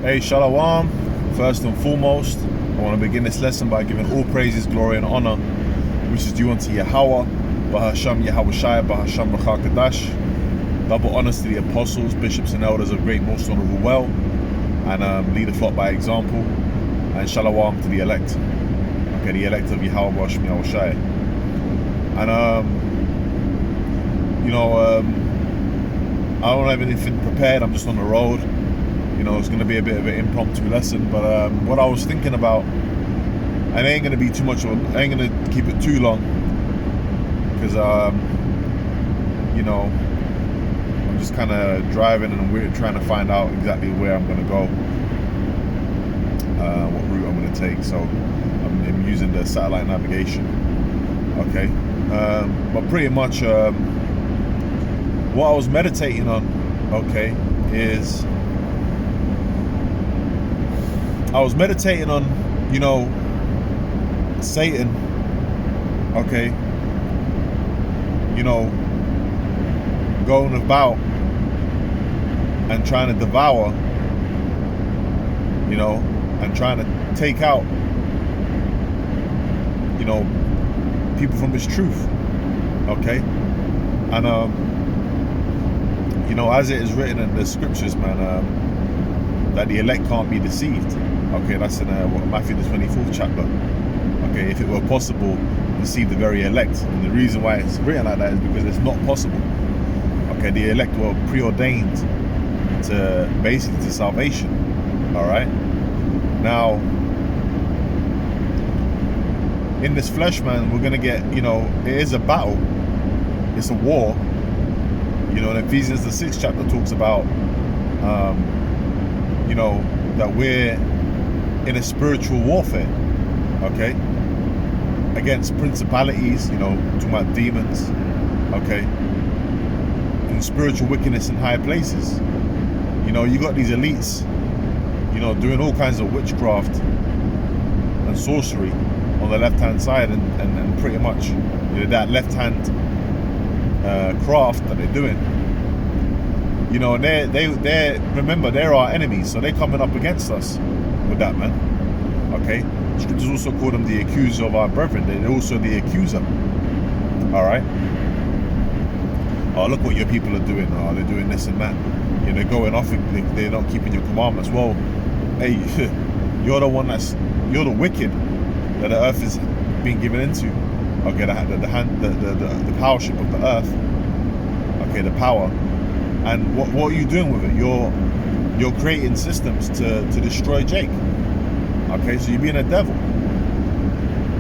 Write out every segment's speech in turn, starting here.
Hey, Shalom. First and foremost, I want to begin this lesson by giving all praises, glory, and honor, which is due unto Yahweh, Bahasham Yahweh Shai, Bahasham Rakakadash. Double honors to the apostles, bishops, and elders of great, most honorable well, and lead the flock by example. And Shalom to the elect. Okay, the elect of Yahweh, Bahasham Yahweh Shai. And, I don't have anything prepared, I'm just on the road. It's going to be a bit of an impromptu lesson, but what I was thinking about, and it ain't going to be too much, I ain't going to keep it too long, because, I'm just kind of driving and we're trying to find out exactly where I'm going to go, what route I'm going to take, so I'm using the satellite navigation, okay, but pretty much what I was meditating on, okay, is I was meditating on, Satan, okay, going about and trying to devour, and trying to take out, people from his truth, okay, and, as it is written in the scriptures, man, that the elect can't be deceived. Okay, that's in Matthew the 24th chapter. Okay, if it were possible, deceive the very elect. And the reason why it's written like that is because it's not possible. Okay, the elect were preordained to basically to salvation. All right. Now, in this flesh, man, we're gonna get, it is a battle. It's a war. In Ephesians the 6th chapter talks about, that we're in a spiritual warfare, okay, against principalities, talking about demons, okay, and spiritual wickedness in high places. You got these elites, doing all kinds of witchcraft and sorcery on the left-hand side, and pretty much, that left-hand craft that they're doing. And they remember, they're our enemies, so they're coming up against us with that, man. Okay, scriptures also call them the accuser of our brethren. They're also the accuser. All right. Oh, look what your people are doing. Oh, they're doing this and that. They're going off. They're not keeping your commandments. Well, hey, you're the wicked that the earth is being given into. Okay, the powership of the earth. Okay, the power. And what are you doing with it? You're creating systems to destroy Jake. Okay, so you're being a devil.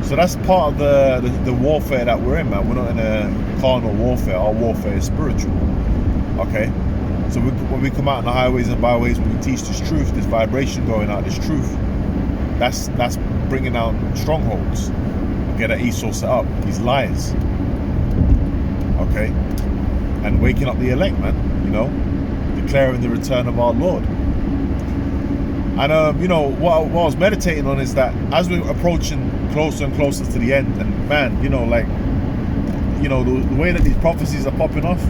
So that's part of the warfare that we're in, man. We're not in a carnal warfare. Our warfare is spiritual. Okay, so when we come out in the highways and byways, when we teach this truth, this vibration going out, this truth, that's bringing down strongholds. Okay, that Esau set up, these lies. Okay, and waking up the elect, man. Declaring the return of our Lord. And what I was meditating on is that as we're approaching closer and closer to the end, and man, the way that these prophecies are popping off,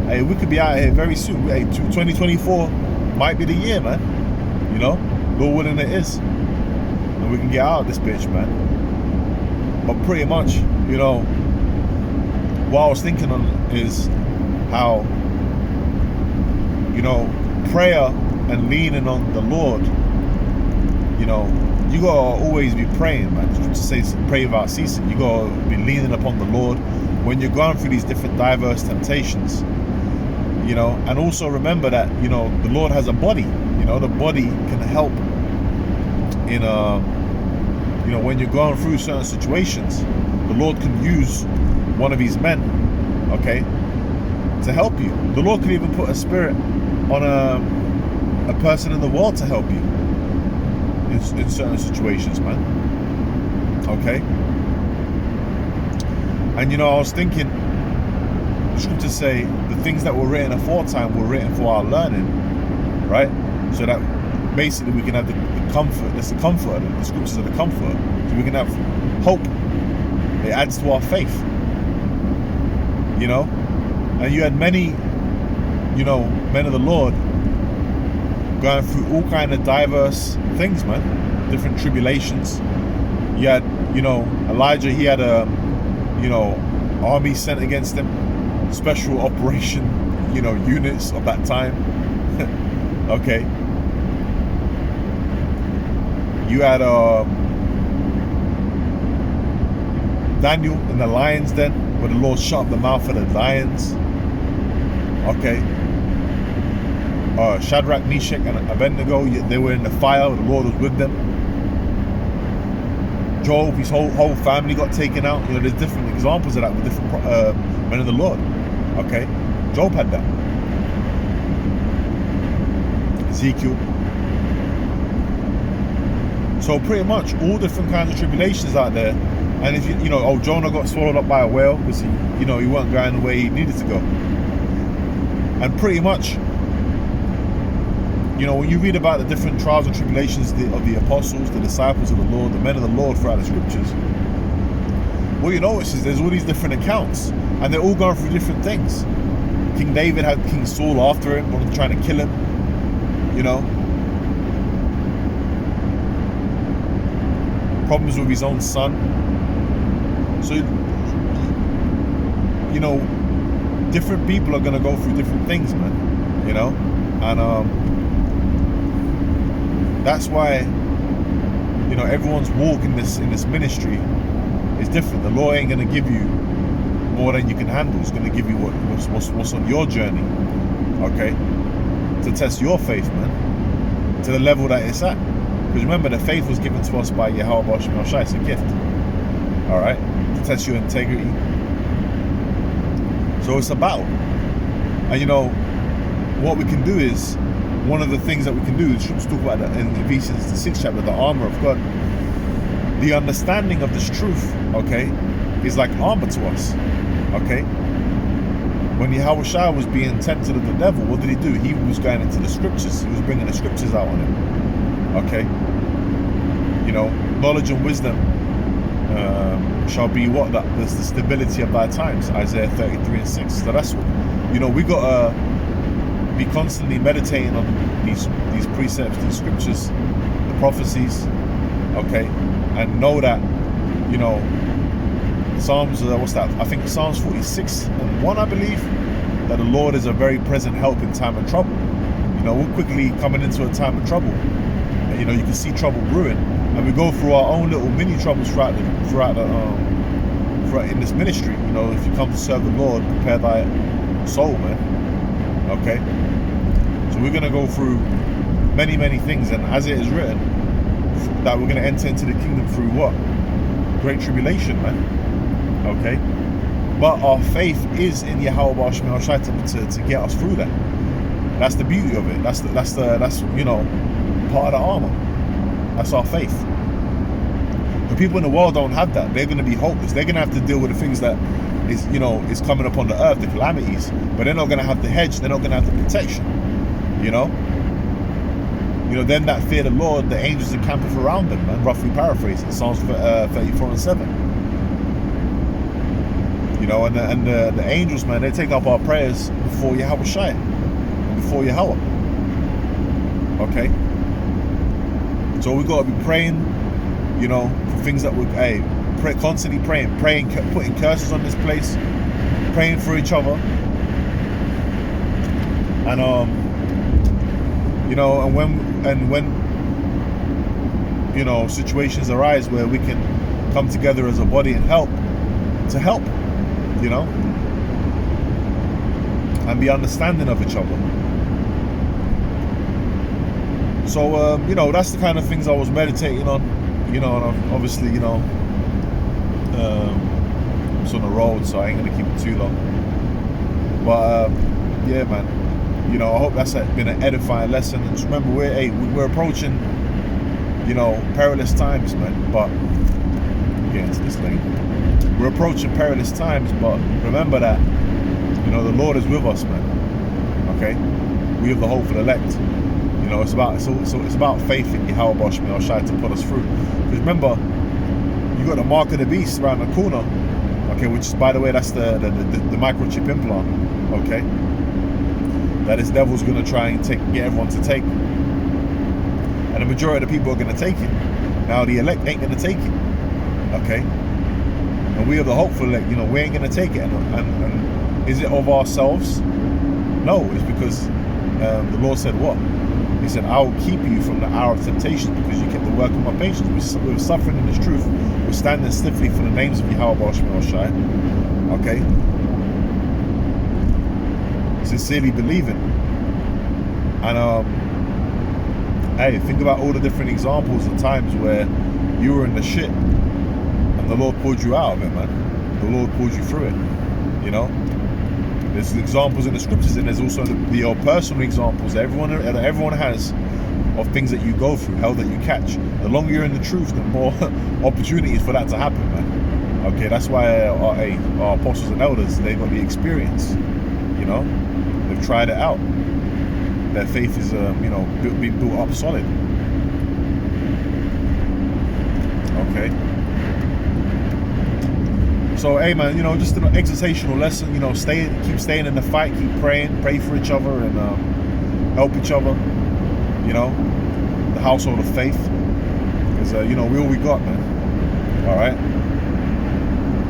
hey, we could be out here very soon. Hey, 2024 might be the year, man. Lord willing it is, and we can get out of this bitch, man. But pretty much, what I was thinking on is how, prayer and leaning on the Lord, you gotta always be praying, man. Just to say pray without ceasing. You gotta be leaning upon the Lord when you're going through these different diverse temptations, and also remember that, the Lord has a body, the body can help in, when you're going through certain situations, the Lord can use one of his men, okay, to help you. The Lord can even put a spirit on a person in the world to help you in certain situations, man. Okay. And I was thinking, the scriptures say the things that were written aforetime were written for our learning, right? So that basically we can have the comfort. That's the comfort. The scriptures are the comfort. So we can have hope. It adds to our faith. And you had many, men of the Lord going through all kind of diverse things, man. Different tribulations. You had, Elijah, he had a, army sent against him, special operation, units of that time. Okay. You had Daniel in the lion's den, where the Lord shut up the mouth of the lions. Okay. Shadrach, Meshach, and Abednego, they were in the fire. The Lord was with them. Job, his whole family got taken out. There's different examples of that with different men of the Lord. Okay, Job had that. Ezekiel. So pretty much all different kinds of tribulations out there. And if Jonah got swallowed up by a whale because he wasn't going the way he needed to go. And pretty much, when you read about the different trials and tribulations of the apostles, the disciples of the Lord, the men of the Lord throughout the scriptures, what you notice is there's all these different accounts, and they're all going through different things. King David had King Saul after him, trying to kill him, problems with his own son. So, different people are going to go through different things, man, and that's why, everyone's walk in this ministry is different. The Lord ain't going to give you more than you can handle. It's going to give you what's on your journey, okay, to test your faith, man, to the level that it's at. Because remember, the faith was given to us by Yahweh B'Shem Shai. It's a gift, all right, to test your integrity. So it's a battle. And what we can do is, one of the things that we can do is, let's talk about that in Ephesians the 6th chapter, the armor of God. The understanding of this truth, okay, is like armor to us, okay. When Yahweh Shai was being tempted of the devil, what did he do? He was going into the scriptures. He was bringing the scriptures out on him, okay. Knowledge and wisdom shall be what? There's the stability of thy times, Isaiah 33:6. So that's what, we got to be constantly meditating on these precepts, these scriptures, the prophecies, okay, and know that, Psalms, what's that? I think Psalms 46:1, I believe, that the Lord is a very present help in time of trouble. We're quickly coming into a time of trouble. You can see trouble brewing, and we go through our own little mini troubles throughout in this ministry. If you come to serve the Lord, prepare thy soul, man. Okay. So we're gonna go through many, many things, and as it is written, that we're gonna enter into the kingdom through what? Great tribulation, man. Okay. But our faith is in Yahweh B'Shem Shai to get us through that. That's the beauty of it. That's part of the armor. That's our faith. The people in the world don't have that. They're going to be hopeless. They're going to have to deal with the things that is coming upon the earth, the calamities. But they're not going to have the hedge. They're not going to have the protection. Them that fear the Lord, the angels encampeth around them. Man, roughly paraphrasing Psalms 34:7. And the angels, man, they take up our prayers before Yahweh Shai, before Yahweh. Okay. So we got to be praying, for things that we're constantly praying, putting curses on this place, praying for each other, and and when situations arise where we can come together as a body and help, and be understanding of each other. So, that's the kind of things I was meditating on, and obviously, it's on the road, so I ain't going to keep it too long. But, yeah, man, I hope that's been an edifying lesson. And just remember, we're approaching, perilous times, man. But, get into this lane. We're approaching perilous times, but remember that, the Lord is with us, man. Okay? We have the hope for the elect. It's about faith in Yahweh B'Shem Shai to put us through. Because remember, you got the mark of the beast around the corner, okay, which is, by the way, that's the microchip implant, okay. that this devil's going to try and get everyone to take. And the majority of the people are going to take it. Now the elect ain't going to take it. Okay? And we are the hopeful elect, you know, we ain't going to take it. And is it of ourselves? No, it's because the Lord said what? He said, I will keep you from the hour of temptation because you kept the work of my patience. We're suffering in this truth. We're standing stiffly for the names of Yahweh Shai. Okay? Sincerely believing. And hey, think about all the different examples of times where you were in the shit and the Lord pulled you out of it, man. The Lord pulled you through it. You know? There's examples in the scriptures, and there's also the personal examples that everyone has of things that you go through, hell that you catch. The longer you're in the truth, the more opportunities for that to happen, man. Okay, that's why our apostles and elders, they got the experience. You know, they've tried it out. Their faith is, you know, being built up solid. Okay. So, hey, man, you know, just an exhortational lesson. You know, keep staying in the fight, keep praying, pray for each other, and help each other. You know, the household of faith, because you know, we all we got, man. All right.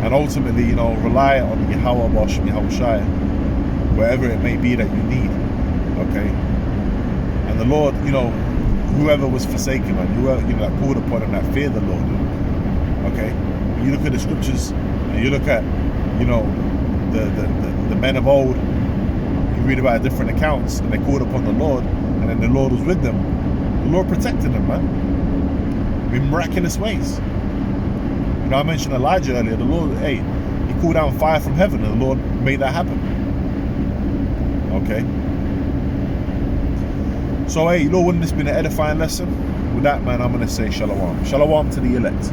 And ultimately, you know, rely on Yahweh Yahweh Shai, wherever it may be that you need. Okay. And the Lord, you know, whoever was forsaken, man, whoever, you know, that called upon him, that feared the Lord. Okay. When you look at the scriptures, and you look at, you know, the men of old, you read about different accounts, and they called upon the Lord, and then the Lord was with them. The Lord protected them, man, in miraculous ways. You know, I mentioned Elijah earlier. The Lord, hey, he called down fire from heaven, and the Lord made that happen. Okay. So, hey, Lord, wouldn't this been an edifying lesson? With that, man, I'm going to say shalom. Shalom to the elect.